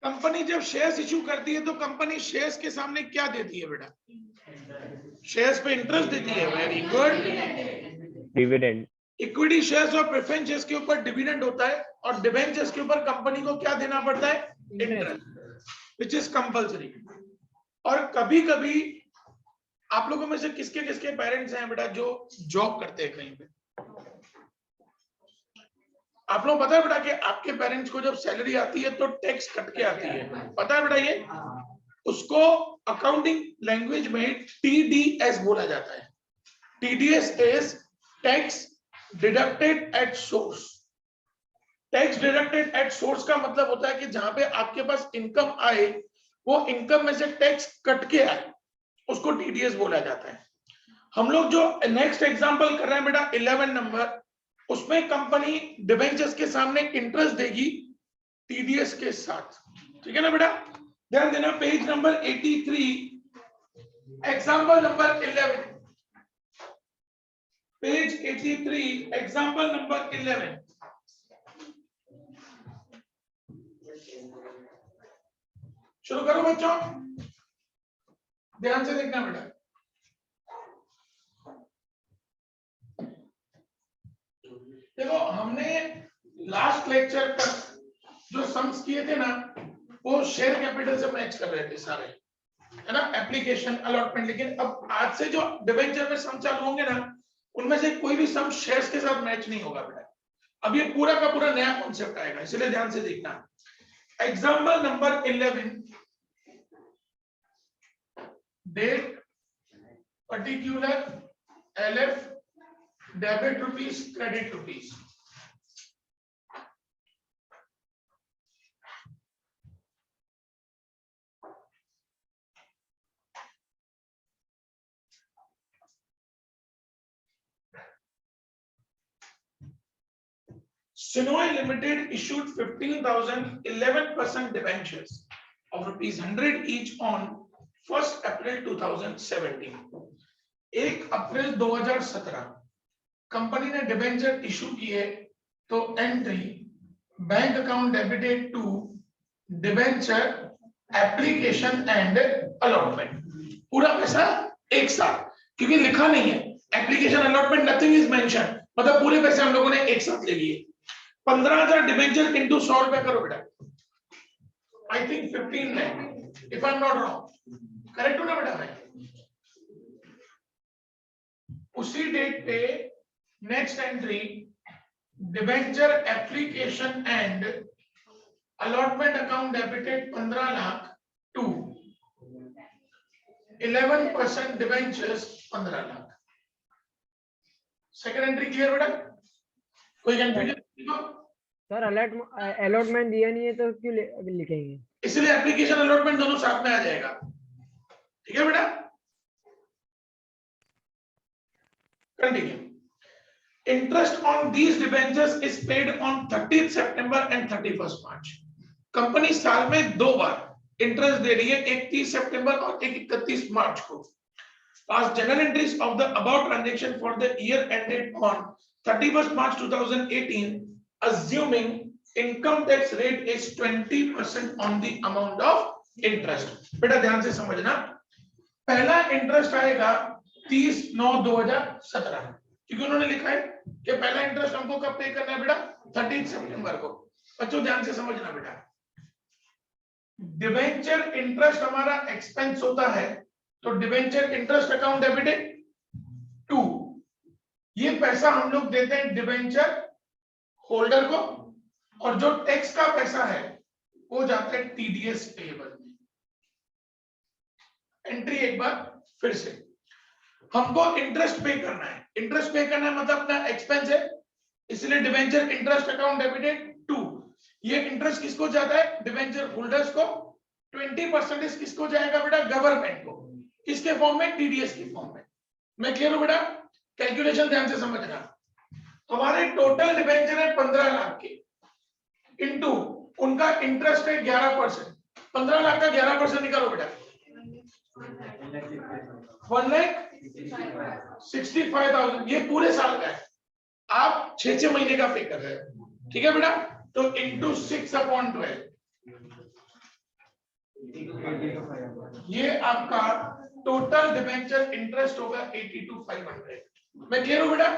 Company जब shares issue करती है तो कंपनी शेयर्स के सामने क्या देती है बेटा? शेयर्स पे इंटरेस्ट देती है। Very good, dividend. Equity shares और प्रेफरेंस शेयर्स के ऊपर डिविडेंड होता है और डिबेंचर्स के ऊपर कंपनी को क्या देना पड़ता है? Interest, which is compulsory. और कभी कभी आप लोगों में से किसके किसके पेरेंट्स हैं बेटा जो जॉब करते हैं कहीं पे? आप लोग पता है बेटा कि आपके पेरेंट्स को जब सैलरी आती है तो टैक्स कट के आती है, पता है बेटा? ये उसको अकाउंटिंग लैंग्वेज में टीडीएस बोला जाता है। TDS is tax deducted at source. Tax deducted at source का मतलब होता है कि जहां पे आपके पास इनकम आए, वो इनकम में से टैक्स कट के आए, उसको टीडीएस बोला जाता है। हम लोग जो नेक्स्ट एग्जांपल कर रहे हैं बेटा 11 नंबर, उसमें कंपनी डिबेंचर्स के सामने इंटरेस्ट देगी टीडीएस के साथ, ठीक है ना बेटा? ध्यान देना, page number 83, example number 11, page 83, example number 11। शुरू करो बच्चों, ध्यान से देखना बेटा। देखो, हमने लास्ट लेक्चर तक जो सम्स किए थे ना, वो शेयर कैपिटल से मैच कर रहे थे सारे, है ना? Application, allotment. लेकिन अब आज से जो डिबेंचर में सम चालू होंगे ना, उनमें से कोई भी सम शेयर्स के साथ मैच नहीं होगा बेटा। अब ये पूरा का पूरा नया कॉन्सेप्ट आएगा, इसलिए ध्यान से देखना। Example number 11, date particular LF debit rupees credit rupees. Sinoy Limited issued 15,000 11% debentures of rupees 100 each on 1st April 2017. 1 April 2017 company ने डिबेंचर इशू किए, तो entry bank account debited to debenture application and allotment. पूरा पैसा एक साथ, क्योंकि लिखा नहीं है application allotment, nothing is mention, मतलब पूरे पैसे हम लोगों ने एक साथ ले लिए। 15,000 डिबेंचर इंटू 100 रुपए करो बेटा, I think 15 lakh, if I am not wrong. Correct हो ना बेटा? मैं उसी डेट पे next entry debenture application and allotment account debited 15 lakh to 11% debentures 15 lakh. Second entry clear बेटा? कोई कंफ्यूजन? सर अलॉटमेंट दिया नहीं है तो क्यों लिखेंगे? इसलिए एप्लीकेशन अलॉटमेंट दोनों साथ में आ जाएगा, ठीक है बेटा? Continue. Interest on these debentures is paid on 30 September and 31 March. Company साल में 2 बार इंटरेस्ट दे रही है, एक 30 सितंबर और एक 31 मार्च को। Pass journal entries of the about transaction for the year ended on 31 March 2018, assuming income tax rate is 20% on the amount of interest। बेटा ध्यान से समझना, पहला इंटरेस्ट आएगा 30/9/2017, क्योंकि उन्होंने लिखा है कि पहला इंटरेस्ट हमको कब पे करना है बेटा? 30 सितंबर को। बच्चों ध्यान से समझना बेटा, डिबेंचर इंटरेस्ट हमारा एक्सपेंस होता है, तो debenture interest account debited to, ये पैसा हम लोग देते हैं डिबेंचर होल्डर को, और जो टैक्स का पैसा है वो जाता है टीडीएस पेएबल में। एंट्री एक बार फिर से, हमको इंटरेस्ट पे करना है। इंटरेस्ट पे करना है मतलब अपना एक्सपेंस है, इसलिए debenture interest account debited to, ये इंटरेस्ट किसको जाता है? डिबेंचर होल्डर्स को। 20% किसको जाएगा बेटा? गवर्नमेंट को। किसके फॉर्म में? टीडीएस के फॉर्म में। मैं क्लियर हूं बेटा? कैलकुलेशन ध्यान से समझना। हमारे टोटल डिबेंचर है 15 लाख के, इनटू उनका इंटरेस्ट है 11%। 15 लाख का 11% निकालो बेटा, 1,65,000। ये पूरे साल का है, आप 6 महीने का पे कर रहे हो, ठीक है बेटा? तो इंटू 6/12, ये आपका टोटल डिबेंचर इंटरेस्ट होगा 82,500। मैं क्लियर हूं बेटा?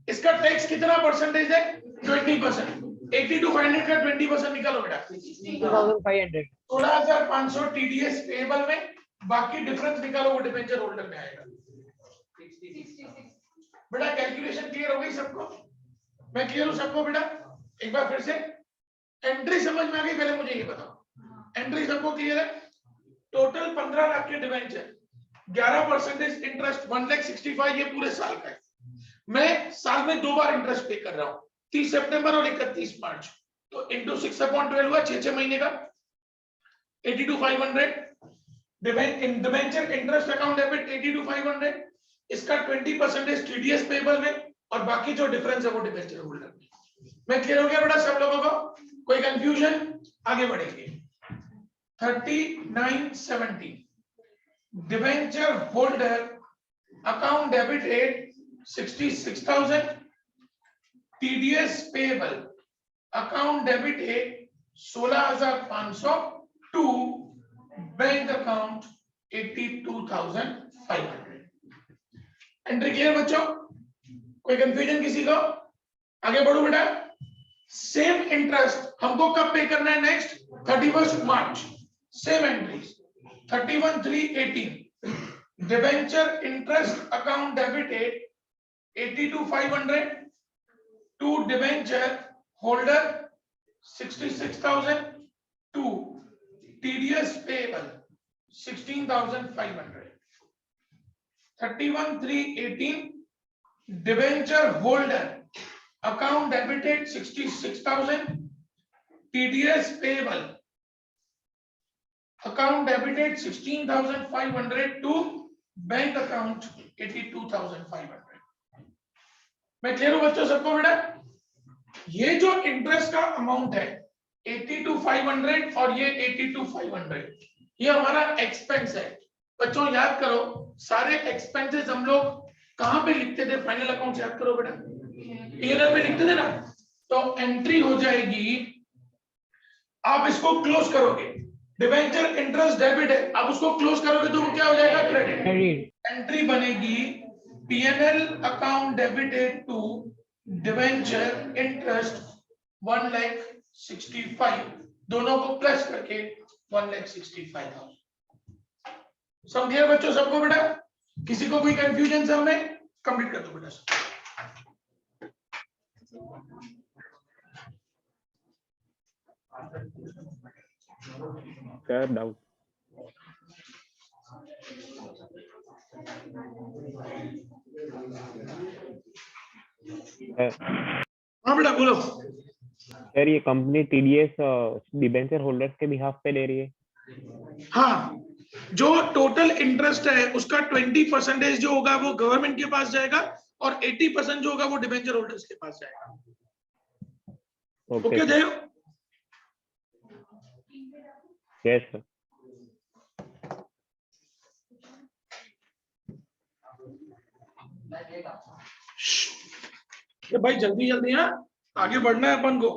इसका टैक्स कितना परसेंटेज है? 20%। 82,500 का 20% निकालो बेटा। 16,500। 16,500 टीडीएस पेबल में, बाकी डिफरेंस निकालो, वो डिबेंचर होल्डर में आएगा। बेटा कैलकुलेशन क्लियर हो गई सबको? मैं क्लियर हूं सबको बेटा? एक बार फिर से एंट्री समझ में आ गई? पहले मुझे ये बताओ, एंट्री सबको क्लियर है? टोटल 15 लाख के डिबेंचर, 11% इंटरेस्ट, 1,65,000 ये पूरे साल का है। मैं साल में 2 बार इंटरेस्ट पे कर रहा हूं, 30 सितंबर और 31 मार्च, तो इंटू 6/12 हुआ 6 महीने का, 82,500। डिबेंचर इंटरेस्ट अकाउंट डेबिट 82,500, इसका 20% टीडीएस पेबल में, और बाकी जो डिफरेंस है वो डिबेंचर होल्डर में। मैं क्लियर हो गया बेटा सब लोगों को? कोई कंफ्यूजन? आगे बढ़ेंगे। 3970 debenture holder account debited 66,000, TDS payable account debited 16,500 to bank account 82,500। Entry clear बच्चों? कोई कंफ्यूजन किसी को? आगे बढ़ो बेटा। सेम इंटरेस्ट हमको कब पे करना है? Next 31 March. Same entries 31/3/18 debenture interest account debited 82,500 to debenture holder 66,000 to TDS payable 16,500। 31/3/18 debenture holder account debited 66,000, TDS payable account debited 16,500 to bank account 82,500। मैं क्लियर हूं बच्चों सबको बेटा? ये जो इंटरेस्ट का अमाउंट है 82,500 और ये 82,500, ये हमारा एक्सपेंस है। बच्चों याद करो, सारे एक्सपेंसेस हम लोग कहां पे लिखते थे? फाइनल अकाउंट याद करो बेटा, P&L में लिखते थे ना। तो एंट्री हो जाएगी, आप इसको क्लोज करोगे, डिबेंचर इंटरेस्ट डेबिट है, आप उसको क्लोज करोगे तो क्या हो जाएगा? क्रेडिट। एंट्री बनेगी P&L account debited to debenture interest 1,65,000, दोनों को प्लस करके 1,65,000। समझिए बच्चों सबको बेटा? किसी को कोई कंफ्यूजन सब में? कंप्लीट कर दो बेटा। सर डाउट हाँ बेटा बोलो। सर, ये कंपनी टीडीएस डिबेंचर होल्डर्स के बिहाफ पे ले रही है? हाँ, जो टोटल इंटरेस्ट है उसका 20% जो होगा वो गवर्नमेंट के पास जाएगा, और 80% जो होगा वो डिबेंचर होल्डर्स के पास जाएगा। ओके जय? Yes sir. भाई जल्दी जल्दी हाँ, आगे बढ़ना है अपन को।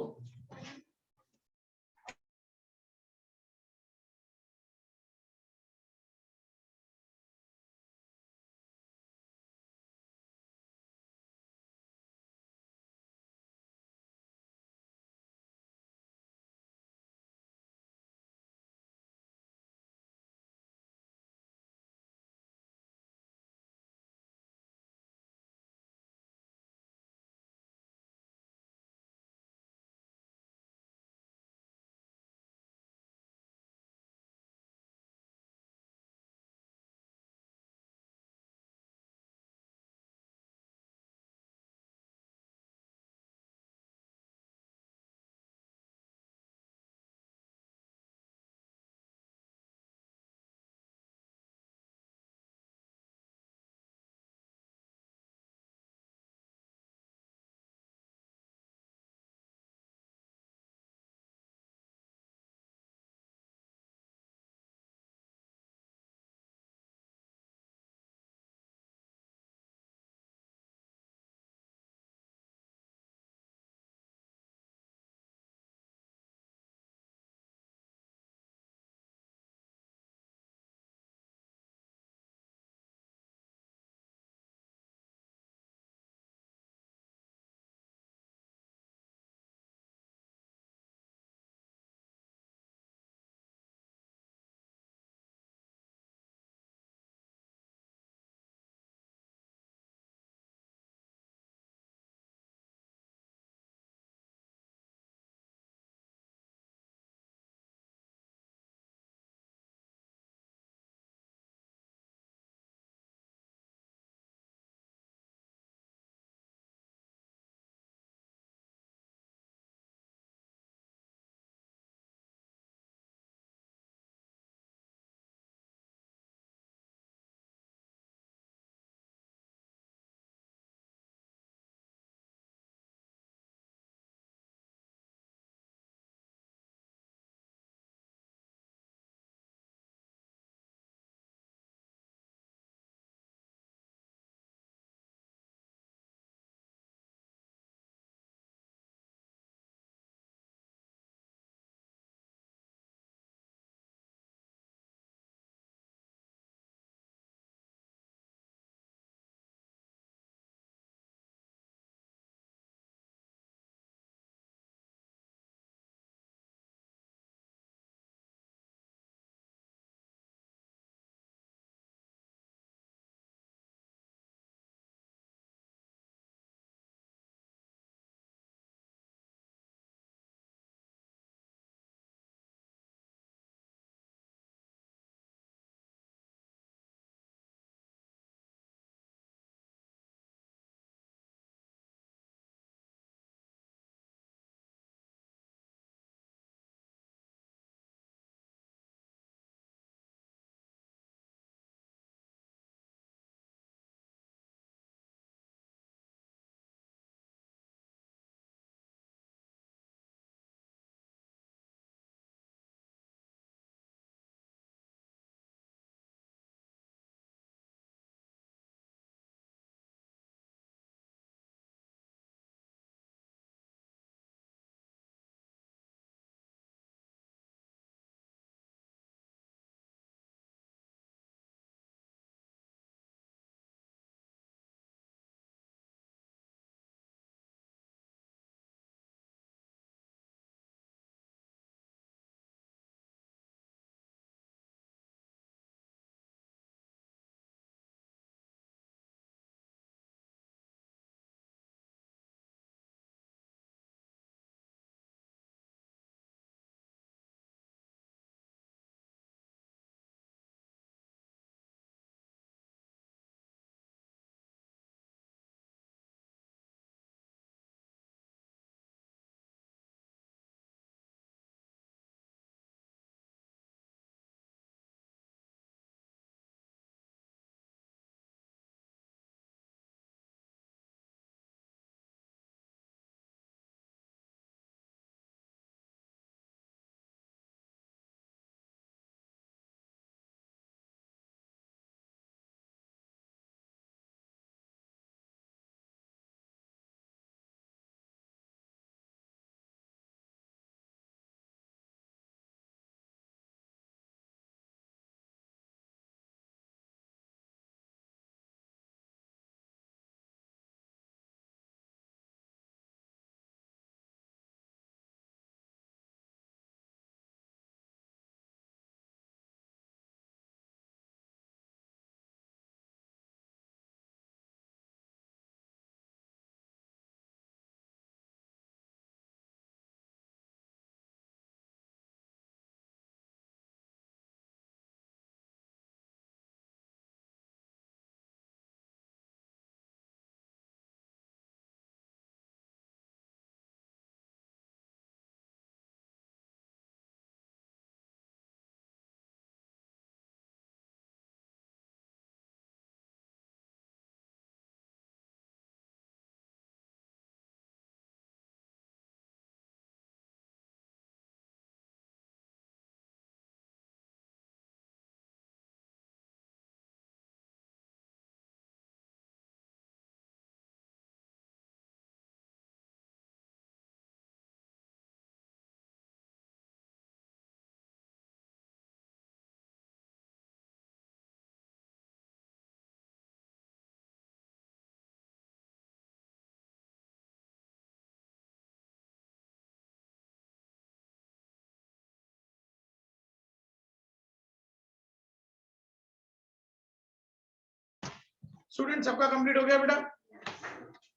स्टूडेंट सबका कंप्लीट हो गया बेटा?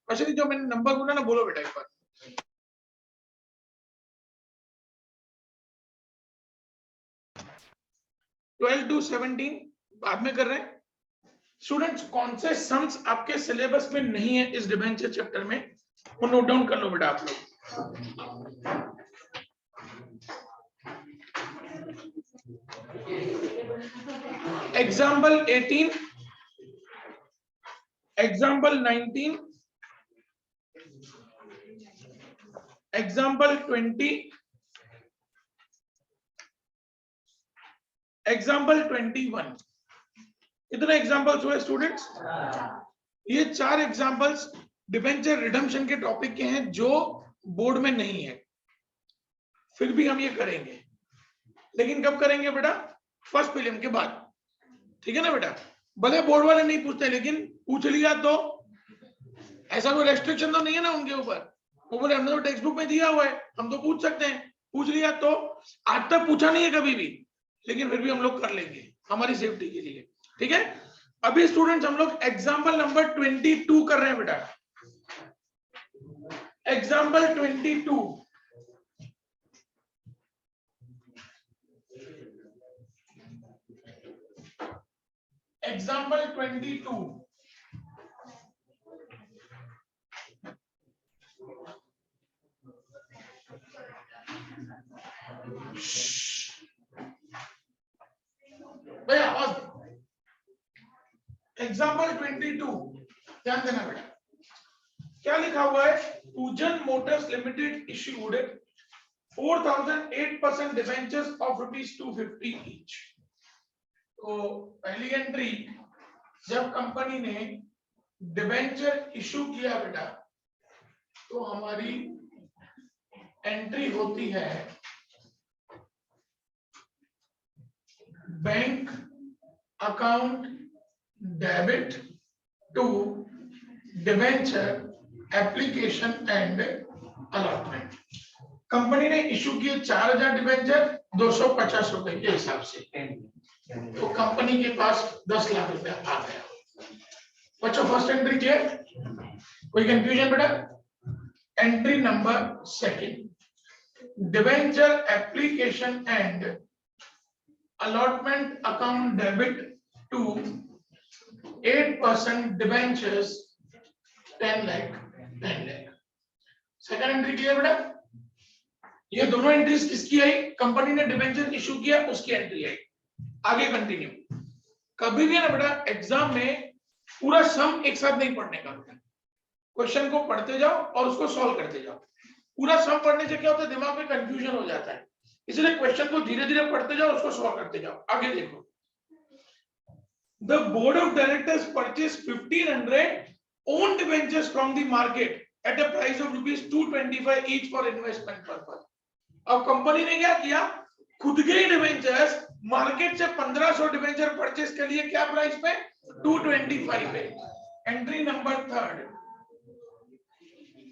अच्छा जो मैंने नंबर बोला ना बोलो बेटा एक बार। 12 to 17 बाद में कर रहे हैं। स्टूडेंट्स कौन से सम्स आपके सिलेबस में नहीं है इस डिबेंचर चैप्टर में, वो नोट डाउन कर लो बेटा आप लोग। Example 18, example 19, example 20, example 21। कितने एग्जाम्पल्स हुए स्टूडेंट्स? ये 4 एग्जाम्पल्स डिबेंचर रिडम्पशन के टॉपिक के हैं जो बोर्ड में नहीं है, फिर भी हम ये करेंगे, लेकिन कब करेंगे बेटा? फर्स्ट प्रीलिम के बाद, ठीक है ना बेटा? भले बोर्ड वाले नहीं पूछते, लेकिन पूछ लिया तो ऐसा कोई रेस्ट्रिक्शन तो नहीं है ना उनके ऊपर। वो बोले हमने तो टेक्स्ट बुक में दिया हुआ है, हम तो पूछ सकते हैं। पूछ लिया तो, आज तक पूछा नहीं है कभी भी, लेकिन फिर भी हम लोग कर लेंगे हमारी सेफ्टी के लिए, ठीक है? अभी स्टूडेंट्स हम लोग एग्जाम्पल नंबर 22 कर रहे हैं बेटा। Example 22, example 22। भैया आवाज। एग्जाम्पल 22 ध्यान देना बेटा। क्या लिखा हुआ है? पूजन Motors limited issued 4008% debentures of ₹250 each. तो पहली एंट्री, जब कंपनी ने डिबेंचर इशू किया बेटा, तो हमारी एंट्री होती है bank account debit to debenture application and allotment. Company ने इशू किए 4000 डिबेंचर 250 रुपए के हिसाब से, तो कंपनी के पास 10 लाख रुपया आ गया। बच्चों फर्स्ट एंट्री क्लियर? कोई कंफ्यूजन बेटा? Entry number second, debenture application and allotment account debit to 8% debentures 10 lakh 10 lakh. Second entry clear बेटा? ये दोनों एंट्रीज किसकी आई? कंपनी ने डिबेंचर इशू किया उसकी एंट्री आई। आगे कंटिन्यू। कभी भी ना बेटा एग्जाम में पूरा सम एक साथ नहीं पढ़ने का बेटा, क्वेश्चन को पढ़ते जाओ और उसको सॉल्व करते जाओ। पूरा सम पढ़ने से क्या होता है, दिमाग में कंफ्यूजन हो जाता है, इसलिए क्वेश्चन को धीरे धीरे पढ़ते जाओ, उसको सॉल्व करते जाओ। आगे देखो, the board of directors purchase 1500 own debentures from the market at a price of ₹225 each for investment purpose. अब कंपनी ने क्या किया, खुद के डिबेंचर्स मार्केट से 1500 डिबेंचर परचेज के लिए क्या प्राइस पे? 225 पे। Entry number third,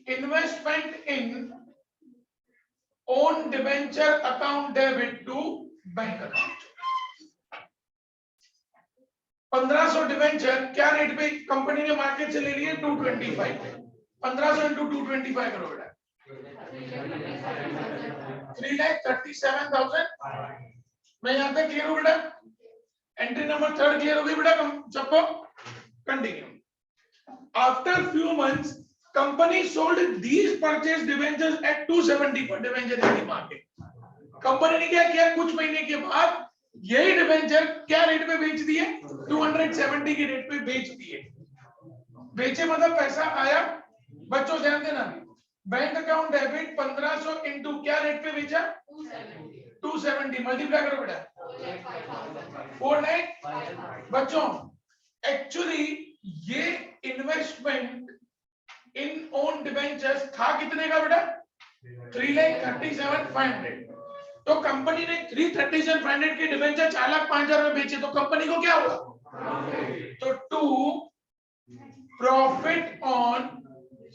investment in own debenture account debit to bank account. 1500 debenture क्या रेट पे कंपनी ने मार्केट से ले लिए? 225 पे। 1500 इंटू 225 करो बेटा, 3,37,000। मैं यहाँ पे क्लियर हूँ बेटा? एंट्री नंबर थर्ड क्लियर हो गई बेटा सबको? Continue. After few months company sold these purchase debentures at 270 per debenture in the market. Company ने क्या किया, कुछ महीने के बाद यही डिबेंचर क्या रेट पे बेच दिए? 270 के रेट पे बेच दिए। बेचे मतलब पैसा आया। बच्चों ध्यान देना, बैंक अकाउंट डेबिट 1500 इंटू क्या रेट पे बेचा? 270 मल्टीप्लाई करो बेटा, 49। बच्चों एक्चुअली ये इन्वेस्टमेंट इन ओन डिबेंचर्स था कितने का बेटा? 3,37,500। तो कंपनी ने 3,37,500 के डिबेंचर 4,05,000 में बेचे, तो कंपनी को क्या हुआ? तो to profit on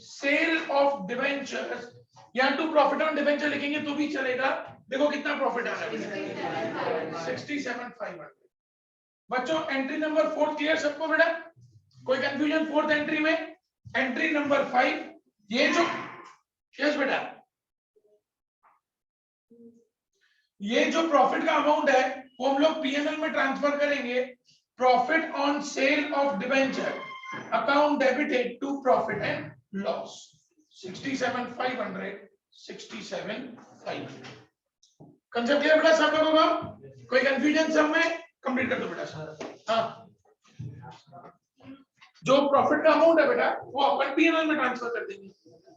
sale of debentures, या टू प्रॉफिट ऑन डिबेंचर लिखेंगे तो भी चलेगा। देखो कितना प्रॉफिट आ रहा है, 67,500। बच्चों एंट्री नंबर 4 क्लियर सबको बेटा? कोई कंफ्यूजन फोर्थ एंट्री में? एंट्री नंबर 5, ये जो, यस बेटा, ये जो प्रॉफिट का अमाउंट है वो हम लोग पीएनएल में ट्रांसफर करेंगे। Profit on sale of debenture, account debited to profit and loss, 67,500, 67,500। Concept clear बेटा सब लोगों का? कोई कंफ्यूजन सब में? कंप्लीट कर दो बेटा सर। हाँ, जो प्रॉफिट का अमाउंट है बेटा वो अपन पीएनएल में ट्रांसफर कर देंगे।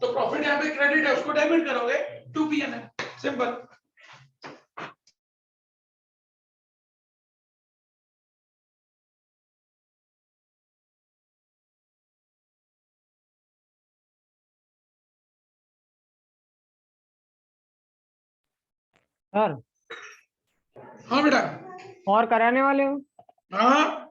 तो प्रॉफिट यहाँ पे क्रेडिट है, उसको डेबिट करोगे टू पीएनएल, सिंपल। सर हाँ बेटा, और कराने वाले हो? हाँ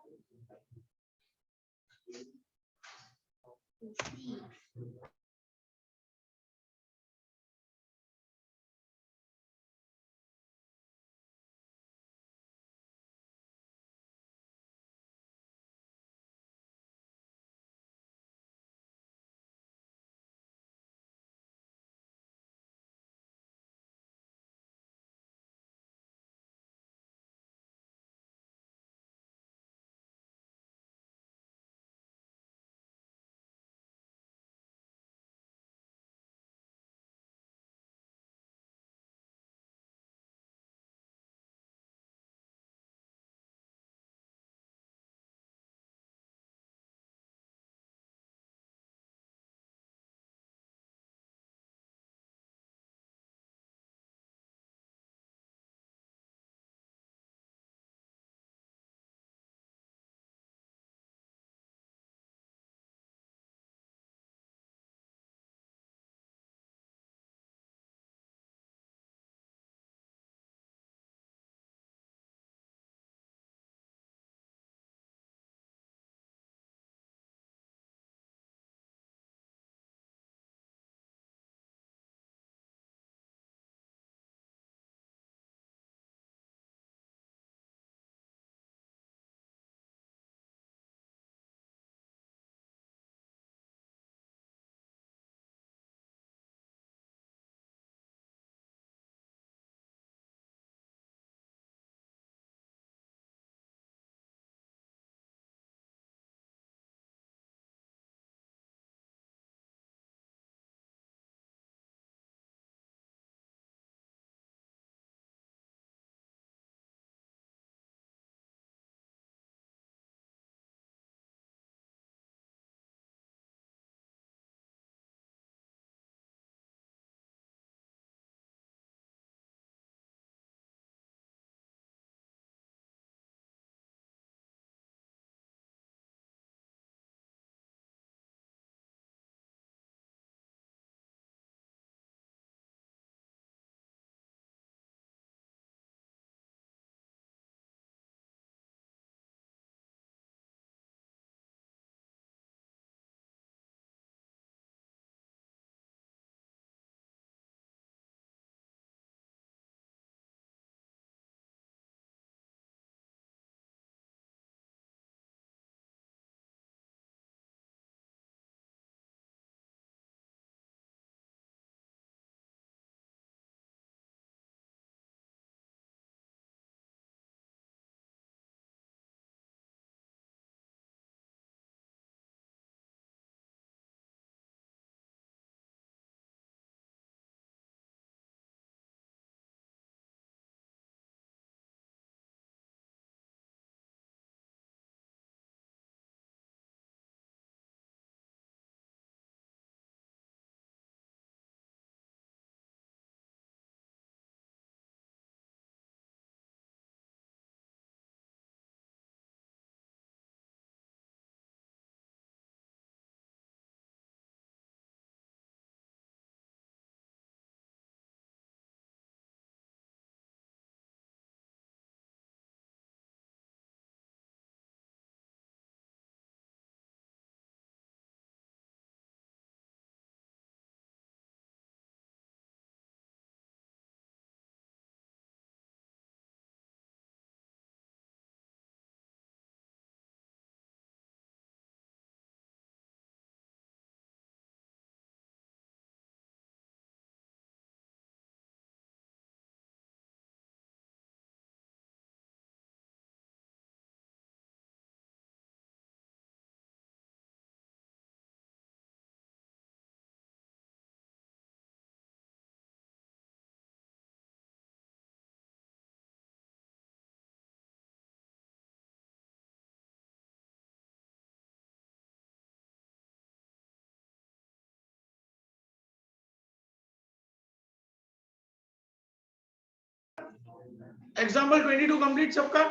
एग्जाम्पल 22 कंप्लीट सबका,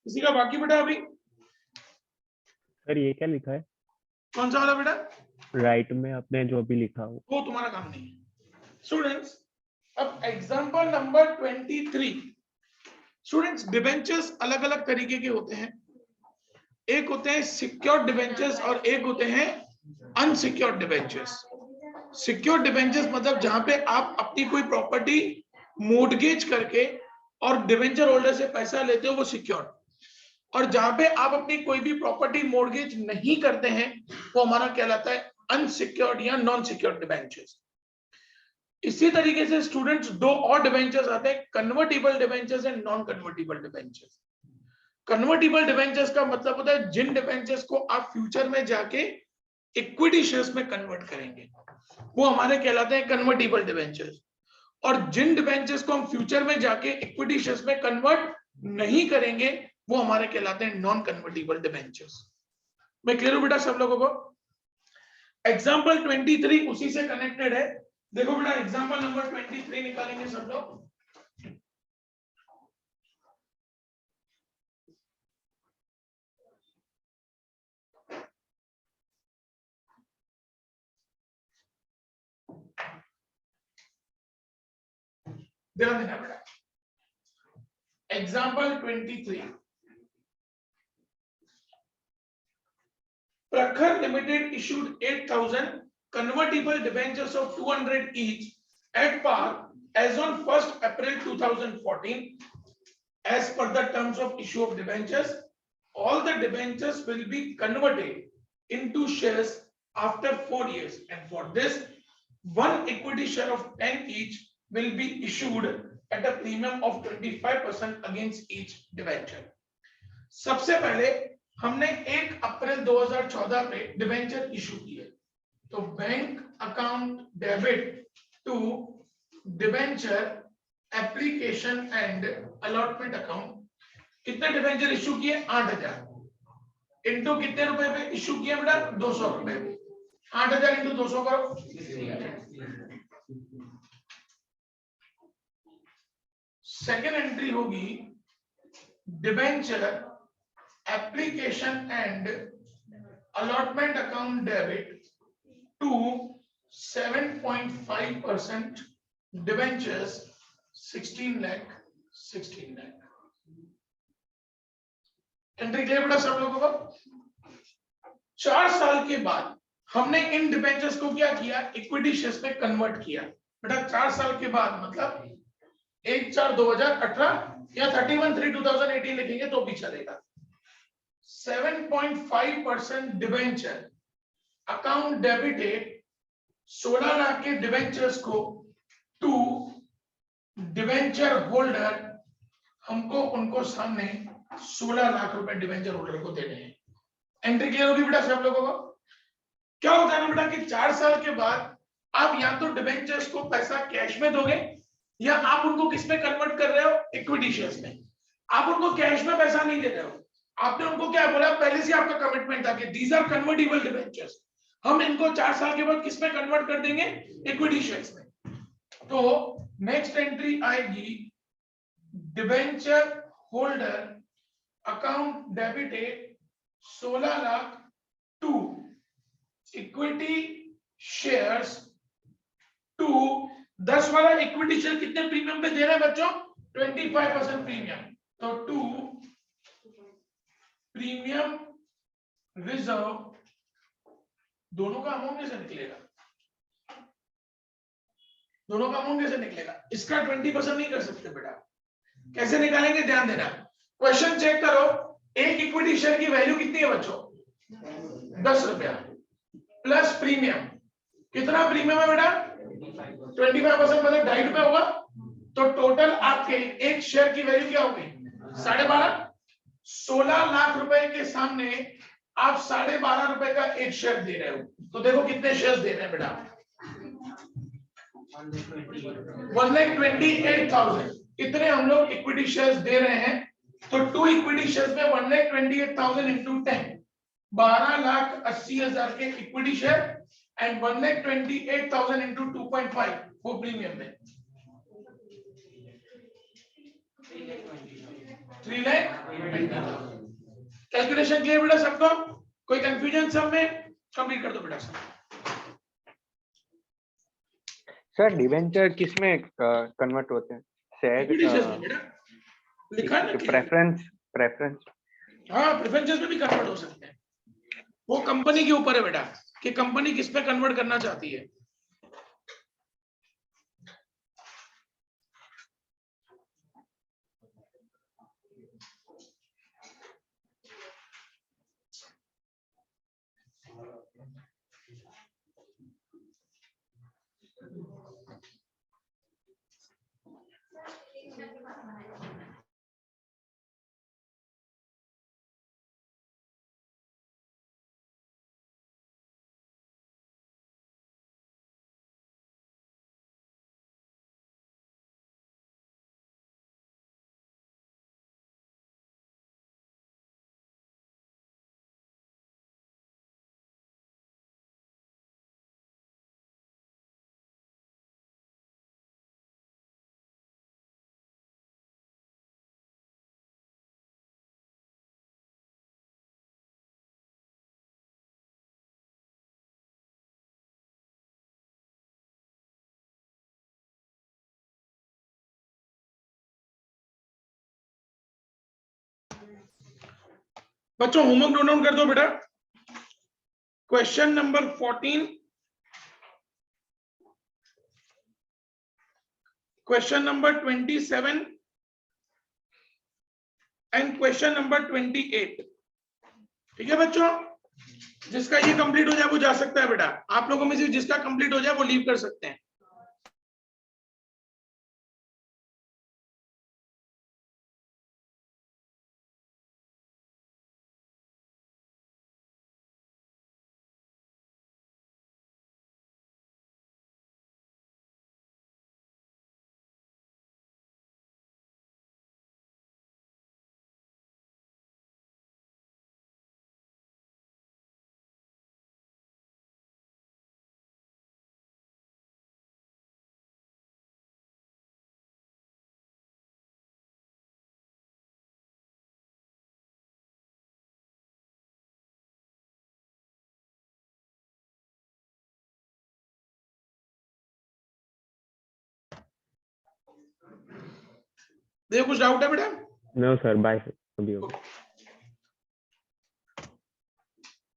किसी का बाकी बेटा अभी? सर ये क्या लिखा है कौन सा वाला बेटा? राइट में आपने जो अभी लिखा हो? वो तुम्हारा काम नहीं है स्टूडेंट्स। अब एग्जाम्पल नंबर 23 स्टूडेंट्स, डिबेंचर्स अलग अलग तरीके के होते हैं, एक होते हैं सिक्योर्ड डिबेंचर्स और एक होते हैं अनसिक्योर्ड डिबेंचर्स। सिक्योर्ड डिबेंचर्स मतलब जहां पे आप अपनी कोई प्रॉपर्टी मोर्टगेज करके और डिबेंचर होल्डर से पैसा लेते हो, वो सिक्योर्ड। और जहां पे आप अपनी कोई भी प्रॉपर्टी मोर्टगेज नहीं करते हैं, वो हमारा कहलाता है अनसिक्योर्ड या नॉन सिक्योर्ड डिबेंचर्स। इसी तरीके से स्टूडेंट्स दो और डिबेंचर्स आते हैं, convertible debentures and non convertible debentures. Convertible debentures का मतलब होता है जिन डिबेंचर्स को आप फ्यूचर में जाके इक्विटी शेयर्स में कन्वर्ट करेंगे, वो हमारे कहलाते हैं कन्वर्टिबल डिबेंचर्स। और जिन डिबेंचर्स को हम फ्यूचर में जाके इक्विटी शेयर्स में कन्वर्ट नहीं करेंगे, वो हमारे कहलाते हैं नॉन कन्वर्टिबल डिबेंचर्स। मैं क्लियर हूं बेटा सब लोगों को? एग्जाम्पल 23 उसी से कनेक्टेड है। देखो बेटा एग्जाम्पल नंबर 23 निकालेंगे सब लोग। ध्यान देना बेटा, एग्जाम्पल 23, प्रखर limited issued 8,000 convertible debentures of 200 each at par as on 1st April 2014. As per the terms of issue of debentures, all the debentures will be converted into shares after 4 years, and for this, one equity share of 10 each will be issued at a premium of 25% against each debenture. सबसे पहले हमने 1 अप्रैल 2014 पे debenture issue किए, तो bank account debit to debenture application and allotment account, कितने debenture issue किए? 8,000 into कितने रुपए पे इशू किए बेटा? 200 रुपए पे। 8,000 इंटू 200 करो, सेकेंड एंट्री होगी debenture application and allotment account debit to 7.5% debentures 16 lakh. Entry clear बेटा सब लोगों को? 4 साल के बाद हमने इन डिबेंचर्स को क्या किया? इक्विटी शेयर्स में कन्वर्ट किया। बेटा 4 साल के बाद मतलब 1/4/2018 या 31/3/2018 लिखेंगे तो भी चलेगा। 7.5% डिबेंचर अकाउंट डेबिटेड 16 लाख के डिबेंचर्स को टू डिबेंचर होल्डर, हमको उनको सामने 16 लाख रुपए डिबेंचर होल्डर को देने हैं। एंट्री क्लियर होगी बेटा सब लोगों को? क्या होता है ना बेटा कि 4 साल के बाद आप या तो डिबेंचर्स को पैसा कैश में दोगे या आप उनको किस में कन्वर्ट कर रहे हो? इक्विटी शेयर्स में। आप उनको कैश में पैसा नहीं दे रहे हो, आपने उनको क्या बोला? पहले से आपका कमिटमेंट था कि दीज आर कन्वर्टिबल डिबेंचर्स, हम इनको 4 साल के बाद किस में कन्वर्ट कर देंगे? इक्विटी शेयर्स में। तो नेक्स्ट एंट्री आएगी debenture holder account debited 16 lakh to equity shares to 10 वाला इक्विटी शेयर कितने प्रीमियम पे दे रहे हैं बच्चों? 25% प्रीमियम। तो टू प्रीमियम रिजर्व, दोनों का अमाउंट कैसे निकलेगा? दोनों का अमाउंट कैसे निकलेगा? इसका 20% नहीं कर सकते बेटा। कैसे निकालेंगे? ध्यान देना, क्वेश्चन चेक करो। एक इक्विटी शेयर की वैल्यू कितनी है बच्चों? 10 रुपया प्लस प्रीमियम। कितना प्रीमियम है बेटा? 25% मतलब 2.5 रुपए होगा। तो टोटल आपके एक शेयर की वैल्यू क्या होगी? 12.5। 16 लाख रुपए के सामने आप 12.5 रुपए का एक शेयर दे रहे हो, तो देखो कितने शेयर्स दे रहे हैं बेटा? 1,28,000 इतने हम लोग इक्विटी शेयर्स दे रहे हैं। तो 2 इक्विटी शेयर्स में 1,28,000 इंटू 10, 12,80,000 के इक्विटी शेयर एंड 1,28,000 इंटू 2.5 वो प्रीमियम में। 3 लाख। कैलकुलेशन क्लियर बेटा सबको? कोई कंफ्यूजन सब में? कंप्लीट कर दो बेटा सब। सर डिबेंचर किसमें कन्वर्ट होते हैं? इक्विटी शेयर्स में बेटा लिखा है ना कि प्रेफरेंस। हाँ, प्रेफरेंसेस में भी कन्वर्ट हो सकते हैं। वो कंपनी के ऊपर है बेटा कि कंपनी किस पे कन्वर्ट करना चाहती है। बच्चों होमवर्क नोट डाउन कर दो बेटा। Question number 14, question number 27 and question number 28। ठीक है बच्चों, जिसका ये कंप्लीट हो जाए वो जा सकता है बेटा। आप लोगों में से जिसका कंप्लीट हो जाए वो लीव कर सकते हैं। देखो कुछ डाउट है बेटा? नो सर, बाय सर, अभी होगा।